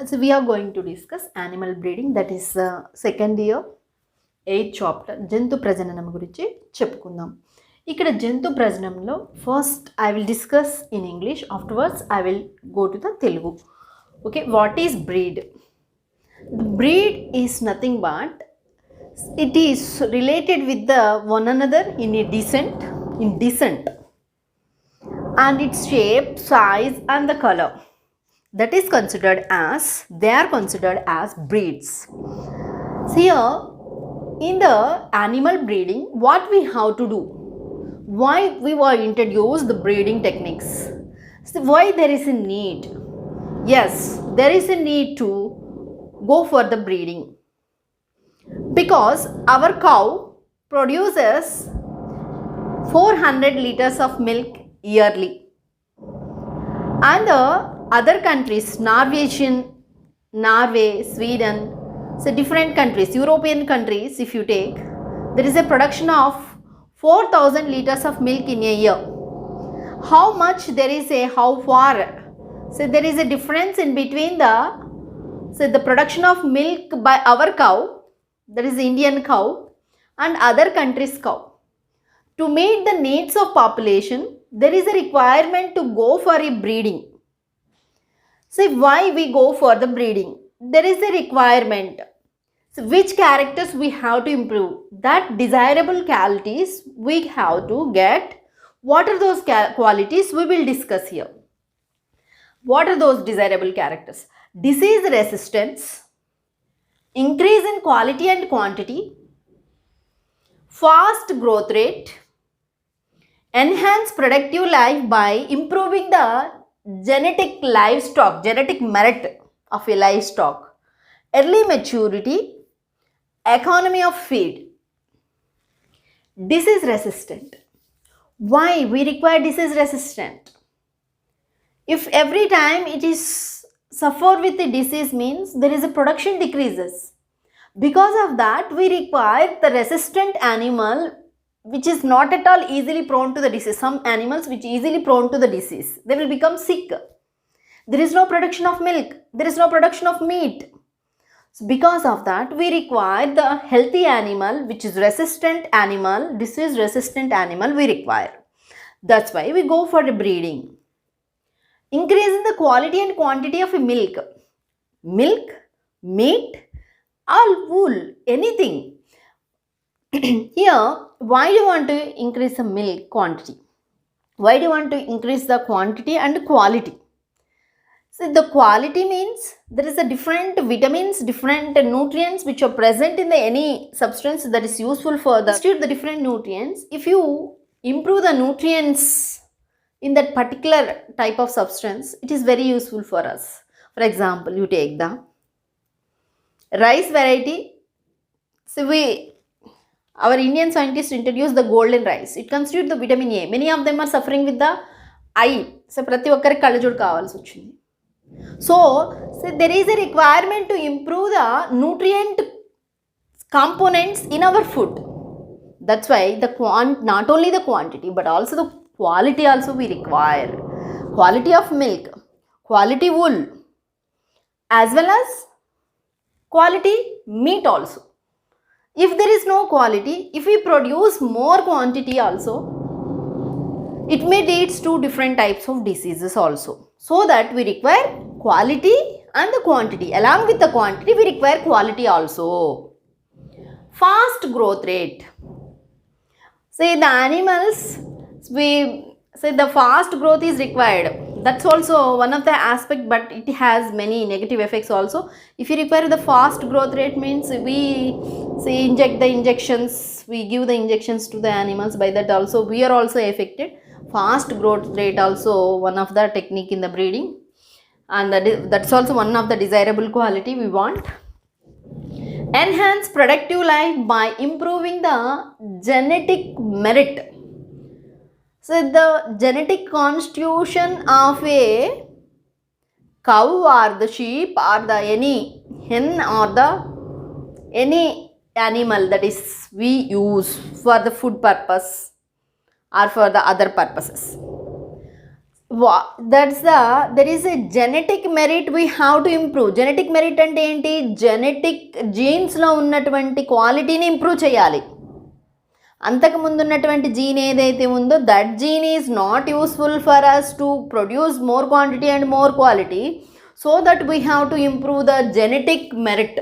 So we are going to discuss animal breeding, that is second year 8th chapter జంతు ప్రజననం గురించి చెప్పుకుందాం. ఇక్కడ జంతు ప్రజనంలో first I will discuss in English, afterwards I will go to the Telugu. Okay, what is breed? The breed is nothing but it is related with the one another in descent, and its shape, size and the color, that is considered as, they are considered as breeds. So here in the animal breeding, what we have to do, why we were introduced the breeding techniques, so why there is a need, yes, there is a need to go for the breeding, because our cow produces 400 liters of milk yearly, and the other countries, Norway, Sweden, so different countries, European countries, if you take, there is a production of 4,000 liters of milk in a year. How much there is a, how far, so there is a difference in between the, so the production of milk by our cow, that is Indian cow, and other countries' cow. To meet the needs of population, there is a requirement to go for a breeding. So why we go for the breeding? There is a requirement. So which characters we have to improve? That desirable qualities we have to get. What are those qualities? We will discuss here. What are those desirable characters? Disease resistance, increase in quality and quantity, fast growth rate, enhance productive life by improving the genetic merit of a livestock, early maturity, economy of feed. Disease resistant. Why we require disease resistant? If every time it is suffer with the disease, means there is a production decreases. Because of that, we require the resistant animal which is not at all easily prone to the disease. Some animals which easily prone to the disease, they will become sick. There is no production of milk, there is no production of meat. So because of that, we require the healthy animal which is resistant animal, disease resistant animal we require. That's why we go for the breeding. Increase in the quality and quantity of milk, meat or wool, anything. Here, why do you want to increase the milk quantity? Why do you want to increase the quantity and quality? So the quality means there is a different vitamins, different nutrients which are present in the any substance that is useful for the different nutrients. If you improve the nutrients in that particular type of substance, it is very useful for us. For example, you take the rice variety. So our Indian scientists introduced the golden rice. It constitutes the vitamin A. Many of them are suffering with the eye. So ప్రతి ఒక్కరికి కళ్ళజోడు కావాల్సి వచ్చింది. So there is a requirement to improve the nutrient components in our food. That's why the not only the quantity but also the quality also we require. Quality of milk, quality wool, as well as quality meat also. If there is no quality, if we produce more quantity also, it may leads to different types of diseases also. So that we require quality and the quantity. Along with the quantity, we require quality also. Fast growth rate. Say the animals, we say the fast growth is required. That's also one of the aspect, but it has many negative effects also. If you require the fast growth rate, means we say inject the injections, we give the injections to the animals, by that also we are also affected. Fast growth rate also one of the technique in the breeding, and that's also one of the desirable quality we want. Enhance productive life by improving the genetic merit. So the genetic constitution of a cow or the sheep or the any hen or the any animal that is we use for the food purpose or for the other purposes. That's there is a genetic merit we have to improve. Genetic merit అంటే ఏంటి? Genetic జీన్స్లో ఉన్నటువంటి క్వాలిటీని improve చేయాలి. అంతకుముందు ఉన్నటువంటి gene ఏదైతే ఉందో that gene is not useful for us to produce more quantity and more quality. So that we have to improve the genetic merit.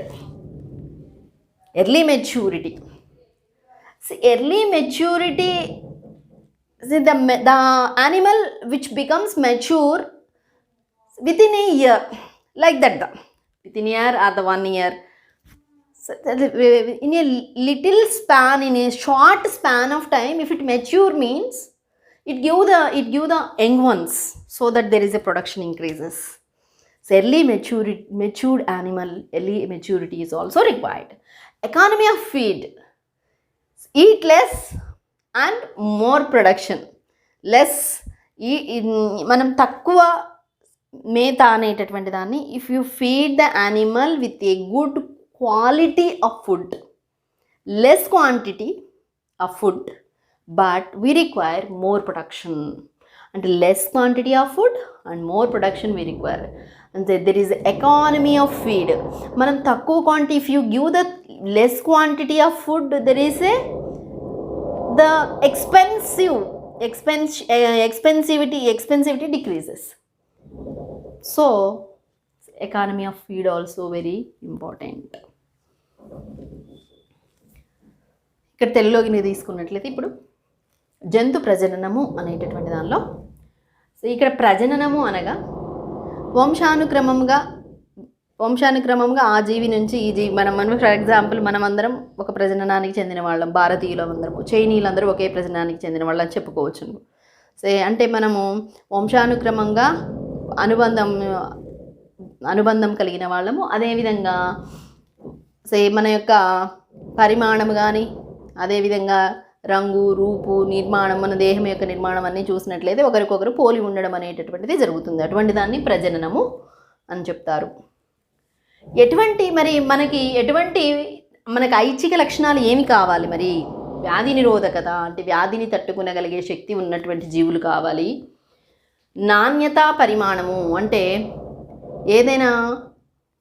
Early maturity. Early maturity, the animal which becomes mature within a year, like that, within a year or the 1 year. So, in a little span, in a short span of time, if it mature means it give the young ones, so that there is a production increases. So early matured animal, early maturity is also required. Economy of feed. Eat less and more production. Less మనం తక్కువ మేత అనేటటువంటి దాన్ని, if you feed the animal with a good quality of food, less quantity of food but we require more production. అంటే less quantity of food and more production we require. అంటే there is economy of feed. మనం తక్కువ quantity, if you give the less quantity of food, there is the expensivity decreases. So economy of feed also very important. ఇక్కడ తెలుగులోకి తీసుకున్నట్లయితే ఇప్పుడు జంతు ప్రజననము అనేటటువంటి దానిలో, సో ఇక్కడ ప్రజననము అనగా వంశానుక్రమంగా ఆ జీవి నుంచి ఈ జీవి, మనం ఫర్ ఎగ్జాంపుల్ మనమందరం ఒక ప్రజననానికి చెందిన వాళ్ళం, భారతీయులు అందరము, చైనీయులందరూ ఒకే ప్రజననానికి చెందిన వాళ్ళని చెప్పుకోవచ్చు. సో అంటే మనము వంశానుక్రమంగా అనుబంధం కలిగిన వాళ్ళము. అదేవిధంగా మన యొక్క పరిమాణం కానీ, అదేవిధంగా రంగు, రూపు, నిర్మాణం, మన దేహం యొక్క నిర్మాణం అన్నీ చూసినట్లయితే ఒకరికొకరు పోలి ఉండడం అనేటటువంటిది జరుగుతుంది. అటువంటి దాన్ని ప్రజననము అని చెప్తారు. మనకి ఐచ్ఛిక లక్షణాలు ఏమి కావాలి? మరి వ్యాధి నిరోధకత, అంటే వ్యాధిని తట్టుకునగలిగే శక్తి ఉన్నటువంటి జీవులు కావాలి. నాణ్యత, పరిమాణము, అంటే ఏదైనా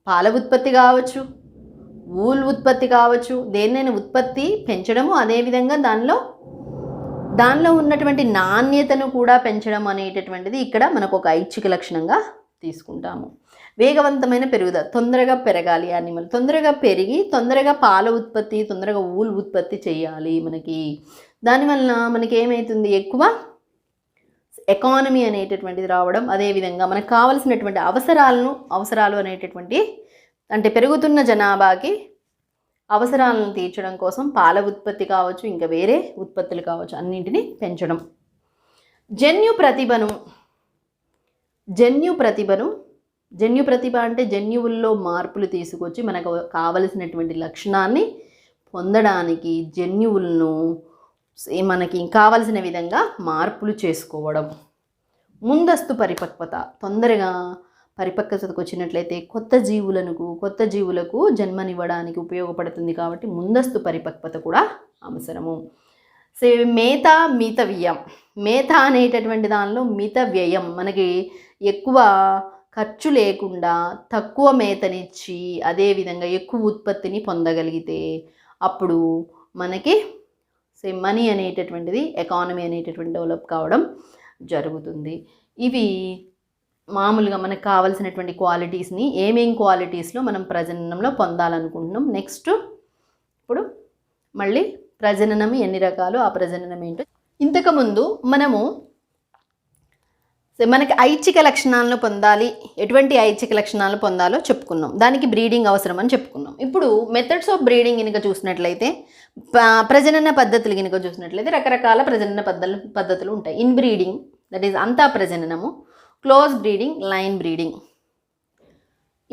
పాల ఉత్పత్తి కావచ్చు, వూల్ ఉత్పత్తి కావచ్చు, దేన్నైనా ఉత్పత్తి పెంచడము, అదేవిధంగా దానిలో ఉన్నటువంటి నాణ్యతను కూడా పెంచడం అనేటటువంటిది ఇక్కడ మనకు ఒక ఐచ్ఛిక లక్షణంగా తీసుకుంటాము. వేగవంతమైన పెరుగుదల, తొందరగా పెరగాలి యానిమల్, తొందరగా పెరిగి తొందరగా పాల ఉత్పత్తి, తొందరగా ఊల్ ఉత్పత్తి చేయాలి. దానివల్ల మనకి ఏమవుతుంది? ఎక్కువ ఎకానమీ అనేటటువంటిది రావడం. అదేవిధంగా మనకు కావలసినటువంటి అవసరాలు అనేటటువంటి, అంటే పెరుగుతున్న జనాభాకి అవసరాలను తీర్చడం కోసం పాల ఉత్పత్తి కావచ్చు, ఇంకా వేరే ఉత్పత్తులు కావచ్చు, అన్నింటినీ పెంచడం. జన్యు ప్రతిభ అంటే జన్యువుల్లో మార్పులు తీసుకొచ్చి మనకు కావలసినటువంటి లక్షణాన్ని పొందడానికి జన్యువులను మనకి కావలసిన విధంగా మార్పులు చేసుకోవడం. ముందస్తు పరిపక్వత, తొందరగా పరిపక్వతకు వచ్చినట్లయితే కొత్త జీవులకు జన్మనివ్వడానికి ఉపయోగపడుతుంది. కాబట్టి ముందస్తు పరిపక్వత కూడా అవసరము. మేత అనేటటువంటి దానిలో మిత వ్యయం, మనకి ఎక్కువ ఖర్చు లేకుండా తక్కువ మేతనిచ్చి అదేవిధంగా ఎక్కువ ఉత్పత్తిని పొందగలిగితే అప్పుడు మనకి మనీ అనేటటువంటిది, ఎకానమీ అనేటటువంటి డెవలప్ కావడం జరుగుతుంది. ఇవి మామూలుగా మనకు కావాల్సినటువంటి క్వాలిటీస్ని ఏమేం క్వాలిటీస్లో మనం ప్రజననంలో పొందాలనుకుంటున్నాం. నెక్స్ట్ ఇప్పుడు మళ్ళీ ప్రజననం ఎన్ని రకాలు, ఆ ప్రజననం ఏంటో. ఇంతకుముందు మనకి ఐచ్ఛిక లక్షణాలను పొందాలి, ఎటువంటి ఐచ్ఛిక లక్షణాలు పొందాలో చెప్పుకున్నాం. దానికి బ్రీడింగ్ అవసరం అని చెప్పుకున్నాం. ఇప్పుడు మెథడ్స్ ఆఫ్ బ్రీడింగ్ కనుక చూసినట్లయితే, ప్రజనన పద్ధతులు కనుక చూసినట్లయితే రకరకాల ప్రజనన పద్ధతులు ఉంటాయి. ఇన్ బ్రీడింగ్, దట్ ఈజ్ అంతా ప్రజననము, క్లోజ్ బ్రీడింగ్, లైన్ బ్రీడింగ్.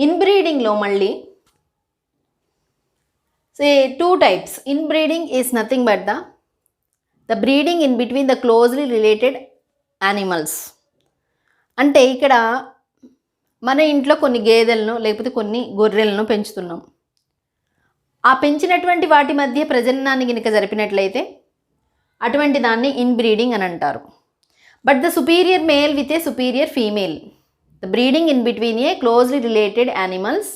ఇన్ బ్రీడింగ్లో మళ్ళీ two types. Inbreeding is nothing but the breeding in between the closely related animals. అంటే ఇక్కడ మన ఇంట్లో కొన్ని గేదెలను లేకపోతే కొన్ని గొర్రెలను పెంచుతున్నాం. ఆ పెంచినటువంటి వాటి మధ్య ప్రజననాన్ని కనుక జరిపినట్లయితే అటువంటి దాన్ని ఇన్బ్రీడింగ్ అని అంటారు. but the superior male with a superior female. The breeding in between a closely related animals.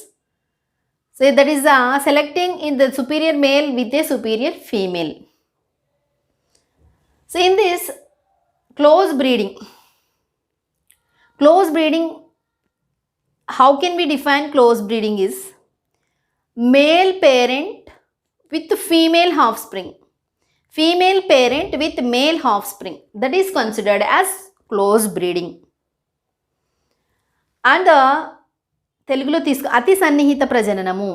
So that is selecting in the superior male with a superior female. So in this close breeding, how can we define close breeding is male parent with female offspring. Female parent with male offspring, that is considered as close breeding. And తెలుగులో అతి సన్నిహిత ప్రజననము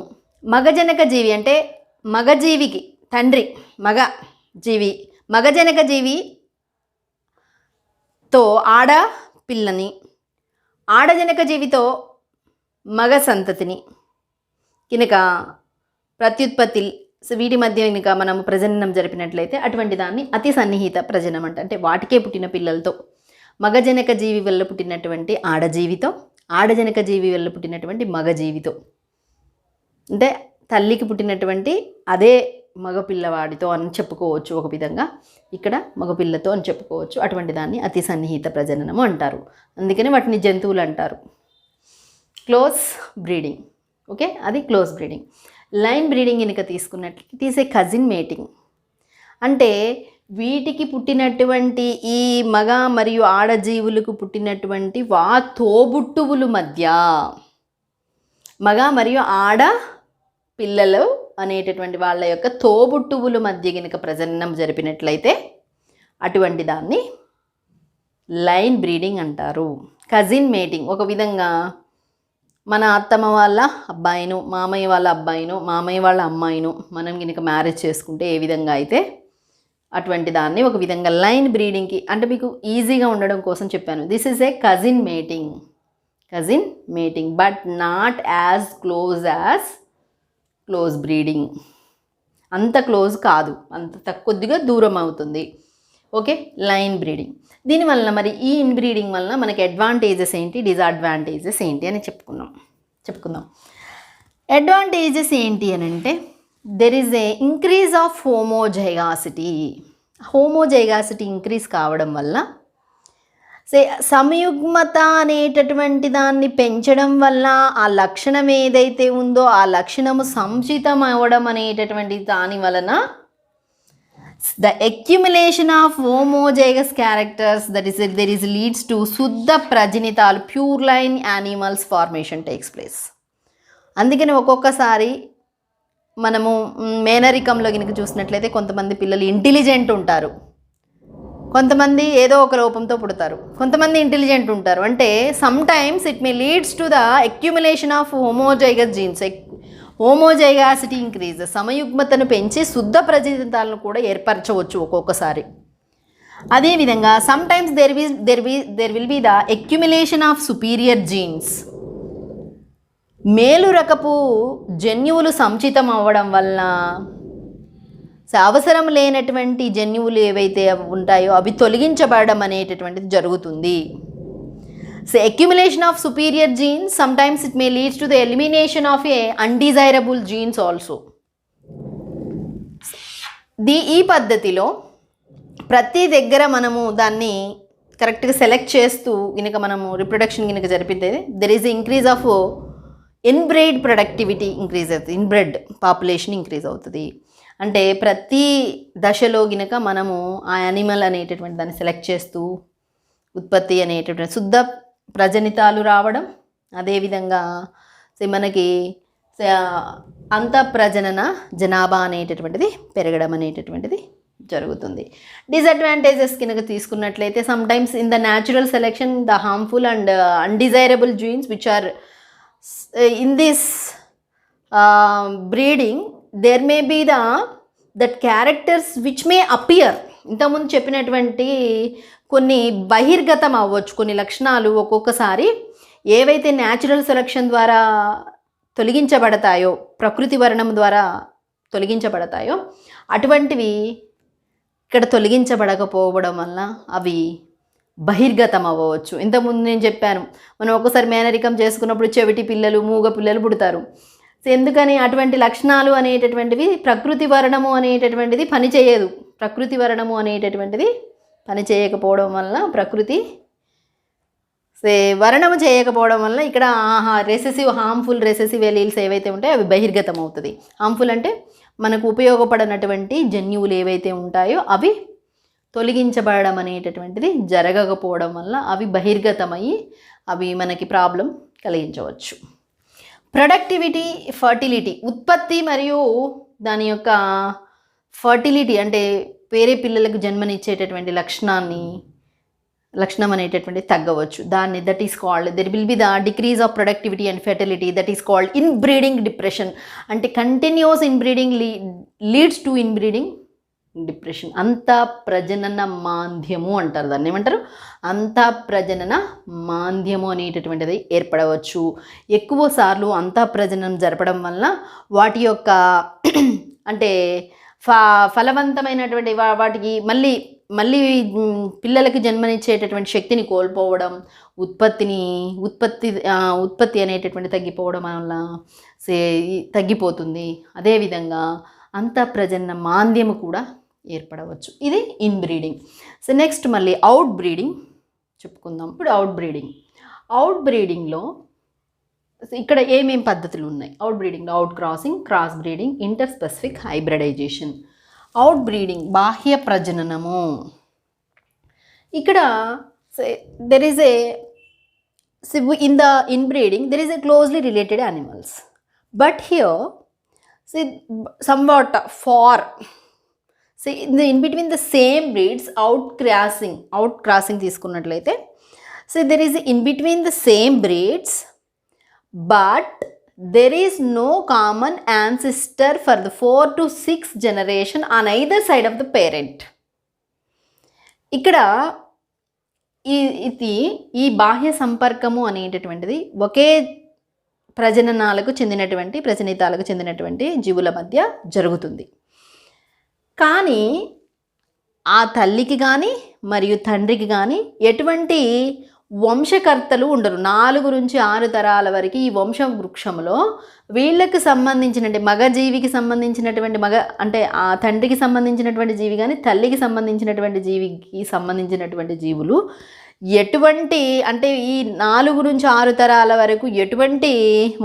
మగజనక జీవి అంటే మగజీవికి తండ్రి మగజనక జీవితో ఆడ పిల్లని, ఆడజనక జీవితో మగ సంతతిని కనుక ప్రత్యుత్పత్తి వీటి మధ్య కనుక మనము ప్రజననం జరిపినట్లయితే అటువంటి దాన్ని అతి సన్నిహిత ప్రజనం అంటే వాటికే పుట్టిన పిల్లలతో మగజనక జీవి వల్ల పుట్టినటువంటి ఆడజీవితో, ఆడజనక జీవి వల్ల పుట్టినటువంటి మగజీవితో, అంటే తల్లికి పుట్టినటువంటి అదే మగపిల్లవాడితో అని చెప్పుకోవచ్చు. ఒక విధంగా ఇక్కడ మగపిల్లతో అని చెప్పుకోవచ్చు. అటువంటి దాన్ని అతి సన్నిహిత ప్రజననము అంటారు. అందుకని వాటిని జంతువులు అంటారు. క్లోజ్ బ్రీడింగ్, ఓకే, అది క్లోజ్ బ్రీడింగ్. లైన్ బ్రీడింగ్ కనుక తీసుకున్నట్లు it is a cousin mating. అంటే వీటికి పుట్టినటువంటి ఈ మగ మరియు ఆడజీవులకు పుట్టినటువంటి తోబుట్టువుల మధ్య మగ మరియు ఆడ పిల్లలు అనేటటువంటి వాళ్ళ యొక్క తోబుట్టువుల మధ్య కనుక ప్రజననం జరిపినట్లయితే అటువంటి దాన్ని లైన్ బ్రీడింగ్ అంటారు. కజిన్ మేటింగ్, ఒక విధంగా మన అత్తమ్మ వాళ్ళ అబ్బాయిను, మామయ్య వాళ్ళ అబ్బాయిను, మామయ్య వాళ్ళ అమ్మాయిను మనం కనుక మ్యారేజ్ చేసుకుంటే ఏ విధంగా అయితే అటువంటి దాన్ని ఒక విధంగా లైన్ బ్రీడింగ్కి, అంటే మీకు ఈజీగా ఉండడం కోసం చెప్పాను. This is a cousin mating but not as close as close breeding. అంత క్లోజ్ కాదు, అంత కొద్దిగా దూరం అవుతుంది. Okay, line breeding. దీనివల్ల మరి ఈ ఇన్బ్రీడింగ్ వలన మనకి అడ్వాంటేజెస్ ఏంటి, డిసడ్వాంటేజెస్ ఏంటి అని చెప్పుకుందాం. అడ్వాంటేజెస్ ఏంటి అని అంటే there is a increase of homozygosity increase కావడం వల్ల సంయుగ్మత అనేటటువంటి దాన్ని పెంచడం వల్ల ఆ లక్షణం ఏదైతే ఉందో ఆ లక్షణము సంచితం అవ్వడం అనేటటువంటి దాని వలన the accumulation of homozygous characters there is leads to శుద్ధ ప్రజనితాలు pure line animals formation takes place. అందుకని ఒక్కొక్కసారి మనము మేనరికంలో కనుక చూసినట్లయితే కొంతమంది పిల్లలు ఇంటెలిజెంట్ ఉంటారు, కొంతమంది ఏదో ఒక లోపంతో పుడతారు, కొంతమంది ఇంటెలిజెంట్ ఉంటారు. అంటే sometimes it may leads to the accumulation of homozygous genes. Homozygosity increase, సమయుగ్మతను పెంచి శుద్ధ ప్రజనితాలను కూడా ఏర్పరచవచ్చు ఒక్కొక్కసారి. అదేవిధంగా sometimes there will be the accumulation of superior genes. మేలు రకపు జన్యువులు సంచితం అవ్వడం వలన అవసరం లేనటువంటి జన్యువులు ఏవైతే ఉంటాయో అవి తొలగించబడడం అనేటటువంటిది జరుగుతుంది. So accumulation of superior genes, sometimes it may lead to the elimination of a undesirable genes also. ఈ పద్ధతిలో ప్రతి దగ్గర మనము దాన్ని కరెక్ట్గా సెలెక్ట్ చేస్తూ కనుక మనము రిప్రొడక్షన్ కనుక జరిపితే there is increase of inbred productivity increase అవుతుంది, ఇన్బ్రెడ్ పాపులేషన్ ఇంక్రీజ్ అవుతుంది. అంటే ప్రతి దశలో కనుక మనము ఆ యానిమల్ అనేటటువంటి దాన్ని సెలెక్ట్ చేస్తూ ఉత్పత్తి అనేటటువంటి శుద్ధ ప్రజనితాలు రావడం, అదేవిధంగా మనకి అంత ప్రజనన జనాభా అనేటటువంటిది పెరగడం అనేటటువంటిది జరుగుతుంది. డిసడ్వాంటేజెస్ కనుక తీసుకున్నట్లయితే sometimes in the natural selection the harmful and undesirable genes which are in this breeding there may be that characters which may appear. ఇంతకుముందు చెప్పినటువంటి కొన్ని బహిర్గతం అవ్వచ్చు, కొన్ని లక్షణాలు ఒక్కొక్కసారి ఏవైతే న్యాచురల్ సెలక్షన్ ద్వారా తొలగించబడతాయో, ప్రకృతి వర్ణం ద్వారా తొలగించబడతాయో అటువంటివి ఇక్కడ తొలగించబడకపోవడం వల్ల అవి బహిర్గతం అవ్వవచ్చు. ఇంతకుముందు నేను చెప్పాను, మనం ఒక్కసారి మేనరికం చేసుకున్నప్పుడు చెవిటి పిల్లలు, మూగ పిల్లలు పుడతారు. సో ఎందుకని అటువంటి లక్షణాలు అనేటటువంటివి ప్రకృతి వర్ణము అనేటటువంటిది పనిచేయదు. ప్రకృతి వర్ణము అనేటటువంటిది పని చేయకపోవడం వల్ల ప్రకృతి వర్ణము చేయకపోవడం వల్ల ఇక్కడ హార్మ్ఫుల్ రెసెసివ్ ఎలీల్స్ ఏవైతే ఉంటాయో అవి బహిర్గతం అవుతుంది. హార్మ్ఫుల్ అంటే మనకు ఉపయోగపడనటువంటి జన్యువులు ఏవైతే ఉంటాయో అవి తొలగించబడడం అనేటటువంటిది జరగకపోవడం వల్ల అవి బహిర్గతమయ్యి అవి మనకి ప్రాబ్లం కలిగించవచ్చు. ప్రొడక్టివిటీ, ఫర్టిలిటీ, ఉత్పత్తి మరియు దాని యొక్క ఫర్టిలిటీ అంటే వేరే పిల్లలకు జన్మనిచ్చేటటువంటి లక్షణం అనేటటువంటి తగ్గవచ్చు. దాన్ని that is called there will be the decrease of productivity and fertility, that is called inbreeding depression. అంటే continuous inbreeding leads to inbreeding depression. అంత ప్రజనన మాంద్యము అంటారు, దాన్ని ఏమంటారు, అంత ప్రజనన మాంద్యము అనేటటువంటిది ఏర్పడవచ్చు. ఎక్కువ సార్లు అంత ప్రజననం జరపడం వల్ల వాటి యొక్క అంటే ఫలవంతమైనటువంటి వాటికి మళ్ళీ పిల్లలకి జన్మనిచ్చేటటువంటి శక్తిని కోల్పోవడం, ఉత్పత్తి అనేటటువంటి తగ్గిపోవడం వల్ల తగ్గిపోతుంది. అదేవిధంగా అంత ప్రజనన మాంద్యము కూడా ఏర్పడవచ్చు. ఇది ఇన్బ్రీడింగ్. సో నెక్స్ట్ మళ్ళీ అవుట్ బ్రీడింగ్ చెప్పుకుందాం. ఇప్పుడు అవుట్ బ్రీడింగ్లో ఇక్కడ ఏమేం పద్ధతులు ఉన్నాయి? అవుట్ బ్రీడింగ్లో outcrossing, crossbreeding, interspecific hybridization. Outbreeding బాహ్య ప్రజననము. ఇక్కడ there is in the inbreeding there is closely related animals, but here somewhat far in between the same breeds out crossing తీసుకున్నట్లయితే there is in between the same breeds but there is no common ancestor for the 4 to 6 generation on either side of the parent. ఇక్కడ ఈ బాహ్య సంపర్కము అనేటటువంటిది ఒకే ప్రజననాలకు చెందినటువంటి జీవుల మధ్య జరుగుతుంది. కానీ ఆ తల్లికి కానీ మరియు తండ్రికి కానీ ఎటువంటి వంశకర్తలు ఉండరు. 4 నుంచి 6 తరాల వరకు ఈ వంశ వృక్షంలో వీళ్ళకి సంబంధించిన మగ జీవికి సంబంధించినటువంటి అంటే ఆ తండ్రికి సంబంధించినటువంటి జీవి కానీ తల్లికి సంబంధించినటువంటి జీవికి సంబంధించినటువంటి జీవులు ఎటువంటి అంటే ఈ 4 నుంచి 6 తరాల వరకు ఎటువంటి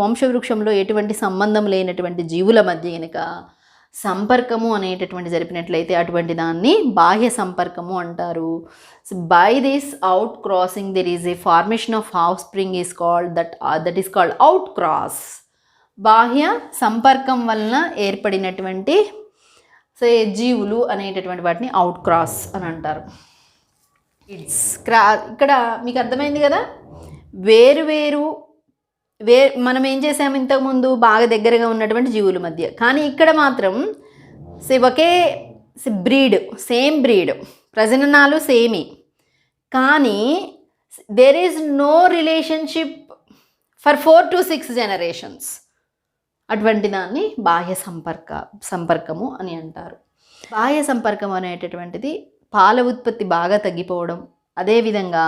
వంశవృక్షంలో ఎటువంటి సంబంధం లేనటువంటి జీవుల మధ్య కనుక సంపర్కము అనేటటువంటి జరిపినట్లయితే అటువంటి దాన్ని బాహ్య సంపర్కము అంటారు. So by this out crossing there is A formation of half spring is called that is called out cross. బాహ్య సంపర్కం వలన ఏర్పడినటువంటి జీవులు అనేటటువంటి వాటిని అవుట్ క్రాస్ అని అంటారు. ఇక్కడ మీకు అర్థమైంది కదా, మనం ఏం చేసాము ఇంతకుముందు బాగా దగ్గరగా ఉన్నటువంటి జీవుల మధ్య, కానీ ఇక్కడ మాత్రం ఒకే సేమ్ బ్రీడ్ ప్రజననాలు సేమే, కానీ there is no relationship for 4 to 6 generations. అటువంటి దాన్ని బాహ్య సంపర్కము అని అంటారు. బాహ్య సంపర్కం అనేటటువంటిది పాల ఉత్పత్తి బాగా తగ్గిపోవడం, అదేవిధంగా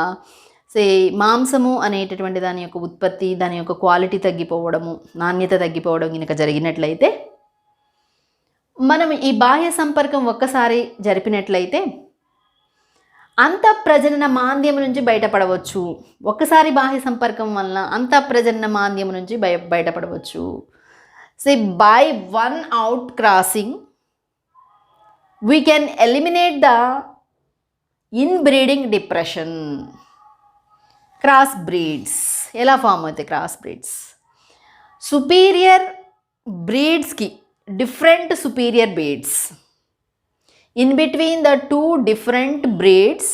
మాంసము అనేటటువంటి దాని యొక్క ఉత్పత్తి, దాని యొక్క క్వాలిటీ తగ్గిపోవడము, నాణ్యత తగ్గిపోవడం కనుక జరిగినట్లయితే మనం ఈ బాహ్య సంపర్కం ఒక్కసారి జరిపినట్లయితే అంత ప్రజనన మాంద్యం నుంచి బయటపడవచ్చు. ఒక్కసారి బాహ్య సంపర్కం వలన అంత ప్రజనన మాంద్యం నుంచి బయటపడవచ్చు. By one outcrossing we can eliminate the inbreeding depression. Crossbreeds ఎలా ఫామ్ అవుతాయి? క్రాస్ బ్రీడ్స్ సుపీరియర్ బ్రీడ్స్కి different superior breeds in between the 2 different breeds.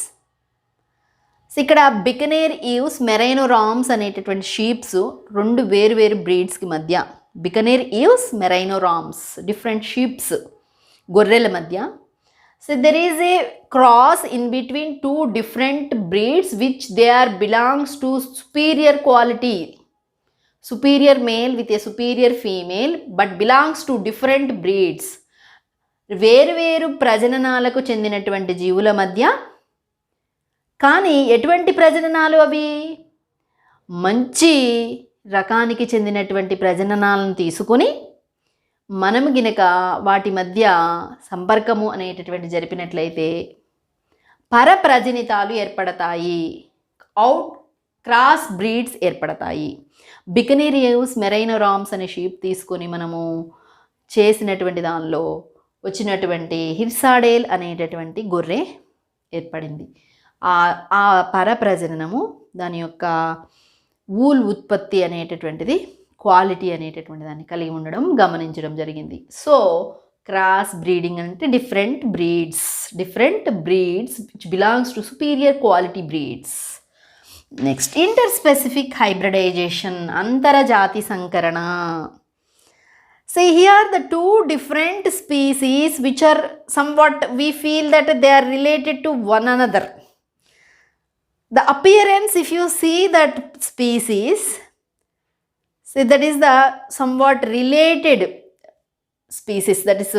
ఇక్కడ బికనేర్ ఈవ్స్, మెరైనోరామ్స్ అనేటటువంటి షీప్స్ 2 వేరు బ్రీడ్స్కి మధ్య, బికనేర్ ఈవ్స్, మెరైనోరామ్స్ డిఫరెంట్ షీప్స్ గొర్రెల మధ్య. So there is a cross in between 2 different breeds which they are belongs to superior quality. Superior male with a superior female but belongs to different breeds. వేరు ప్రజననాలకు చెందినటువంటి జీవుల మధ్య, కానీ ఎటువంటి ప్రజననాలు అవి? మంచి రకానికి చెందినటువంటి ప్రజననాలను తీసుకొని మనం గినక వాటి మధ్య సంపర్కము అనేటటువంటి జరిపినట్లయితే పరప్రజనితాలు ఏర్పడతాయి, క్రాస్ బ్రీడ్స్ ఏర్పడతాయి. బికనీరియస్ మెరైనోరామ్స్ అనే షీప్ తీసుకొని మనము చేసినటువంటి దానిలో వచ్చినటువంటి హిర్సాడేల్ అనేటటువంటి గొర్రె ఏర్పడింది. ఆ పరప్రజననము దాని యొక్క వూల్ ఉత్పత్తి అనేటటువంటిది క్వాలిటీ అనేటటువంటి దాన్ని కలిగి ఉండడం గమనించడం జరిగింది. సో క్రాస్ బ్రీడింగ్ అంటే different breeds which belongs to superior quality breeds. Next interspecific hybridization, అంతరజాతి సంకరణ. See here the two different species which are somewhat we feel that they are related to one another. The appearance, if you see that species, see that is the somewhat related species, that is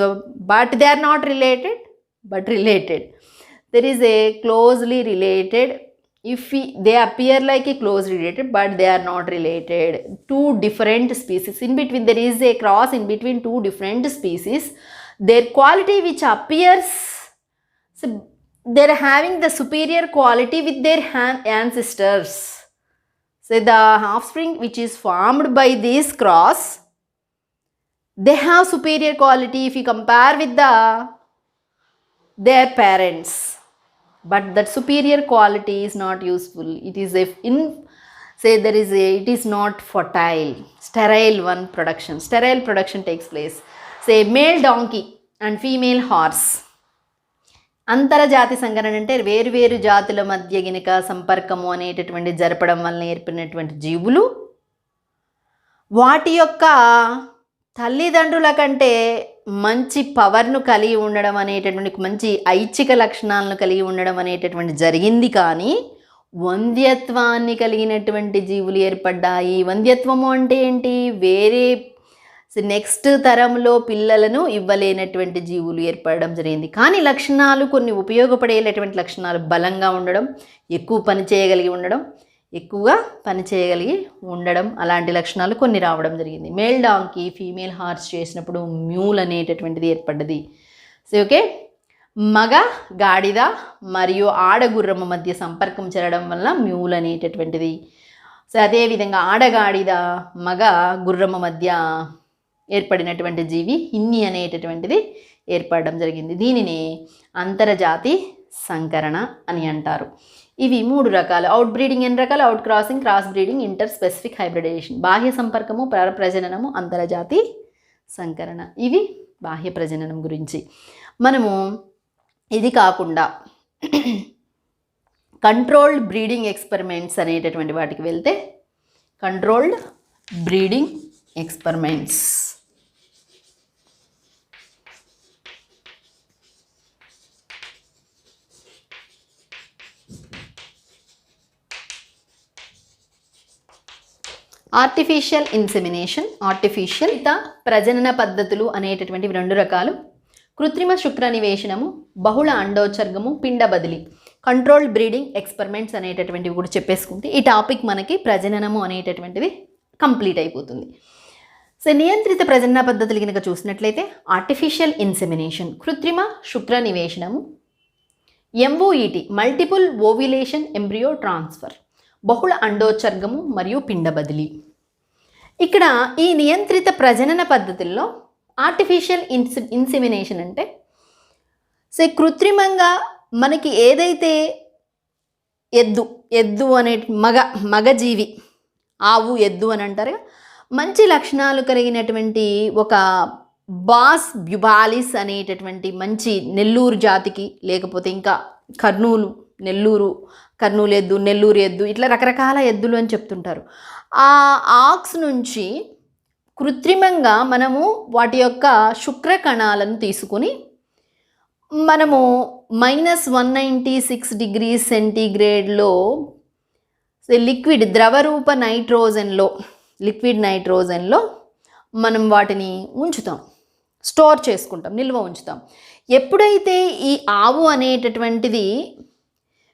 but they are not related but related. There is a closely related, if they appear like a closely related but they are not related. Two different species, in between there is a cross in between two different species. Their quality which appears, so they are having the superior quality with their ancestors. So the offspring which is formed by this cross, they have superior quality if you compare with their parents. But that superior quality is not useful. It is it is not fertile, sterile one production. Sterile production takes place. Say male donkey and female horse. అంతరజాతి సంకరణ అంటే వేరు జాతుల మధ్య గినక సంపర్కము అనేటటువంటి జరపడం వలన ఏర్పడినటువంటి జీవులు వాటి యొక్క తల్లిదండ్రుల కంటే మంచి పవర్ను కలిగి ఉండడం అనేటటువంటి, మంచి ఐచ్ఛిక లక్షణాలను కలిగి ఉండడం అనేటటువంటి జరిగింది. కానీ వంధ్యత్వాన్ని కలిగినటువంటి జీవులు ఏర్పడ్డాయి. వంధ్యత్వము అంటే ఏంటి? వేరే నెక్స్ట్ తరంలో పిల్లలను ఇవ్వలేనటువంటి జీవులు ఏర్పడడం జరిగింది. కానీ లక్షణాలు కొన్ని ఉపయోగపడేటటువంటి లక్షణాలు, బలంగా ఉండడం, ఎక్కువగా పనిచేయగలిగి ఉండడం, అలాంటి లక్షణాలు కొన్ని రావడం జరిగింది. మేల్ డాంకీ ఫీమేల్ హార్స్ చేసినప్పుడు మ్యూల్ అనేటటువంటిది ఏర్పడ్డది. సో ఓకే, మగ గాడిద మరియు ఆడగుర్రము మధ్య సంపర్కం చెరడం వల్ల మ్యూల్ అనేటటువంటిది. సో అదేవిధంగా ఆడగాడిద మగ గుర్రము మధ్య ఏర్పడినటువంటి జీవి హిన్ని అనేటటువంటిది ఏర్పడడం జరిగింది. దీనిని అంతరజాతి సంకరణ అని అంటారు. ఇవి 3 రకాలు. అవుట్ బ్రీడింగ్ ఎన్ని రకాలు? Outcrossing, crossbreeding, interspecific hybridization. బాహ్య సంపర్కము, ప్రజననము, అంతరజాతి సంకరణ. ఇవి బాహ్య ప్రజననం గురించి. మనము ఇది కాకుండా కంట్రోల్డ్ బ్రీడింగ్ ఎక్స్పెరిమెంట్స్ అనేటటువంటి వాటికి వెళ్తే, controlled breeding experiments artificial insemination, artificial ప్రజనన పద్ధతులు అనేటటువంటివి 2 రకాలు. కృత్రిమ శుక్ర నివేశనము, బహుళ అండోత్సర్గము, పిండ బదిలీ. కంట్రోల్డ్ బ్రీడింగ్ ఎక్స్పెరిమెంట్స్ అనేటటువంటివి కూడా చెప్పేసుకుంటే ఈ టాపిక్ మనకి ప్రజననము అనేటటువంటిది కంప్లీట్ అయిపోతుంది. సో నియంత్రిత ప్రజనన పద్ధతులు కనుక చూసినట్లయితే ఆర్టిఫిషియల్ ఇన్సెమినేషన్, కృత్రిమ శుక్ర నివేశనము, MOET multiple ovulation embryo transfer, బహుళ అండోత్సర్గము మరియు పిండ బదిలీ. ఇక్కడ ఈ నియంత్రిత ప్రజనన పద్ధతుల్లో ఆర్టిఫిషియల్ ఇన్సెమినేషన్ అంటే సో కృత్రిమంగా మనకి ఏదైతే ఎద్దు అనే మగజీవి, ఆవు ఎద్దు అని అంటారు, మంచి లక్షణాలు కలిగినటువంటి ఒక బాస్ బ్యుబాలిస్ అనేటటువంటి మంచి నెల్లూరు జాతికి, లేకపోతే ఇంకా నెల్లూరు ఎద్దు, నెల్లూరు ఎద్దు, ఇట్లా రకరకాల ఎద్దులు అని చెప్తుంటారు. ఆ ఆక్స్ నుంచి కృత్రిమంగా మనము వాటి యొక్క శుక్ర కణాలను తీసుకుని మనము -196 degrees సెంటీగ్రేడ్లో లిక్విడ్ ద్రవరూప లిక్విడ్ నైట్రోజన్లో మనం వాటిని ఉంచుతాం, స్టోర్ చేసుకుంటాం, నిల్వ ఉంచుతాం. ఎప్పుడైతే ఈ ఆవు అనేటటువంటిది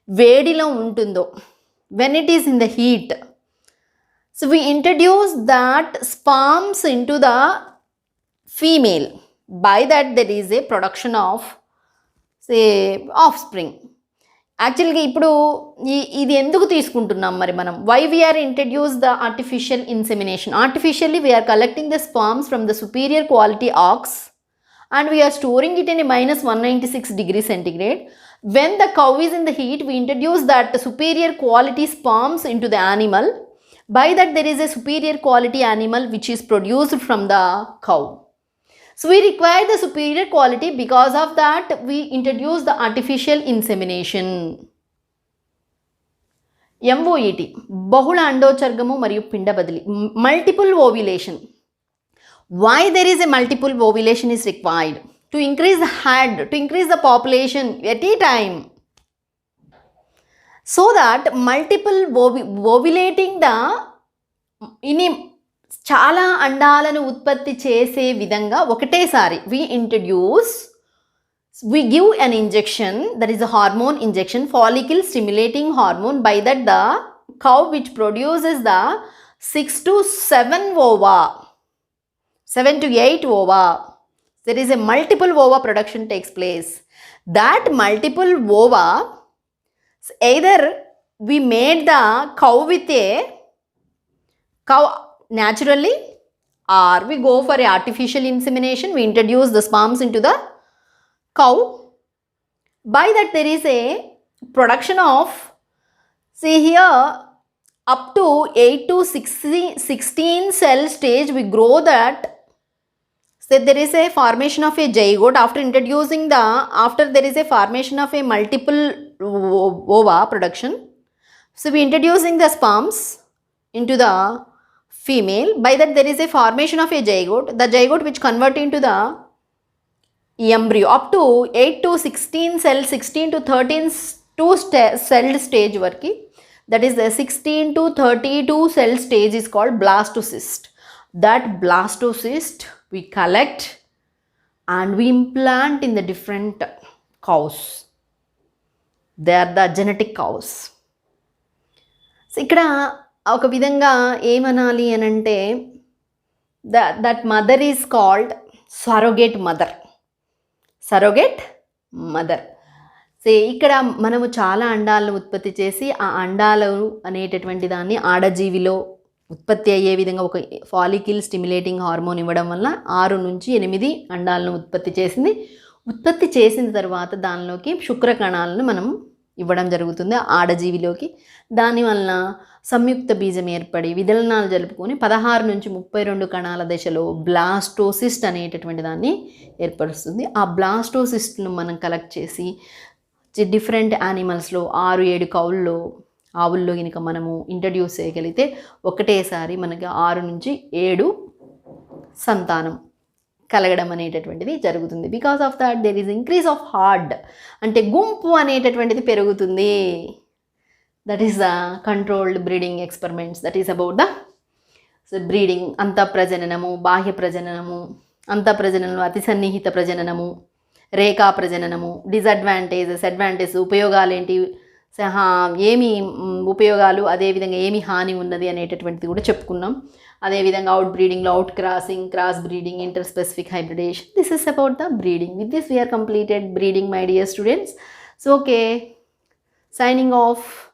వేడిలో ఉంటుందో, when it is in the heat, so we introduce that sperms into the female. By that there is a production of say offspring. యాక్చువల్గా ఇప్పుడు ఇది ఎందుకు తీసుకుంటున్నాం మరి మనం? Why we are introduce the artificial insemination? Artificially we are collecting the sperms from the superior quality ox and we are storing it in a minus 196 degree centigrade. When the cow is in the heat, we introduce that superior quality sperms into the animal. By that, there is a superior quality animal which is produced from the cow. So we require the superior quality, because of that we introduce the artificial insemination. MOET, బహుళ అండోత్సర్గము మరియు పిండ బదిలీ, multiple ovulation. Why there is a multiple ovulation is required? To increase the head, to increase the population at a time, so that multiple ovulating the in చాలా అండాలను ఉత్పత్తి చేసే విధంగా ఒకటేసారి we give an injection, that is a hormone injection, follicle stimulating hormone. By that the cow which produces the 6 to 7 ova, 7 to 8 ova, there is a multiple ova production takes place. That multiple ova, either we made the cow with a cow naturally, or we go for a artificial insemination, we introduce the sperms into the cow. By that there is a production of, see here, up to 8 to 16 cell stage we grow that. So there is a formation of a zygote after introducing the, after there is a formation of a multiple ova production. So we introducing the sperms into the female. By that there is a formation of a zygote, the zygote which convert into the embryo up to 8 to 16 cell, 16 to 13 cell stage varki, that is the 16 to 32 cell stage is called blastocyst. That blastocyst we collect and we implant in the different cows. They are the genetic cows. So ikkada oka vidhanga ఏమనాలి అని అంటే, that mother is called surrogate mother. Surrogate mother. So ఇక్కడ మనము చాలా అండాలను ఉత్పత్తి చేసి ఆ అండాలు అనేటటువంటి దాన్ని ఆడజీవిలో ఉత్పత్తి అయ్యే విధంగా ఒక ఫాలికిల్ స్టిమ్యులేటింగ్ హార్మోన్ ఇవ్వడం వల్ల 6 నుంచి 8 అండాలను ఉత్పత్తి చేసింది. ఉత్పత్తి చేసిన తర్వాత దానిలోకి శుక్రకణాలను మనం ఇవ్వడం జరుగుతుంది ఆడజీవిలోకి. దానివల్ల సంయుక్త బీజం ఏర్పడి విదలనాలు జరుపుకొని 16 నుంచి 32 కణాల దశలో బ్లాస్టోసిస్ట్ అనేటటువంటి దాన్ని ఏర్పరుస్తుంది. ఆ బ్లాస్టోసిస్ట్ను మనం కలెక్ట్ చేసి డిఫరెంట్ యానిమల్స్లో 6-7 కౌల్లో ఆవుల్లో కనుక మనము ఇంట్రడ్యూస్ చేయగలిగితే ఒకటేసారి మనకి 6 నుంచి 7 సంతానం కలగడం అనేటటువంటిది జరుగుతుంది. Because of that there is increase of herd, అంటే గుంపు అనేటటువంటిది పెరుగుతుంది. That is the controlled breeding experiments, that is about the breeding. అంతఃప్రజననము, బాహ్య ప్రజననము, అంతఃప్రజననము, అతి సన్నిహిత ప్రజననము, రేఖా ప్రజననము, డిసడ్వాంటేజెస్, అడ్వాంటేజెస్, ఉపయోగాలు ఏంటి, ఏమి ఉపయోగాలు, అదేవిధంగా ఏమి హాని ఉన్నది అనేటటువంటిది కూడా చెప్పుకున్నాం. అదేవిధంగా అవుట్ బ్రీడింగ్లో outcrossing, crossbreeding, interspecific hybridization, this is about the breeding. With this we are completed breeding, my dear students. So okay, signing off.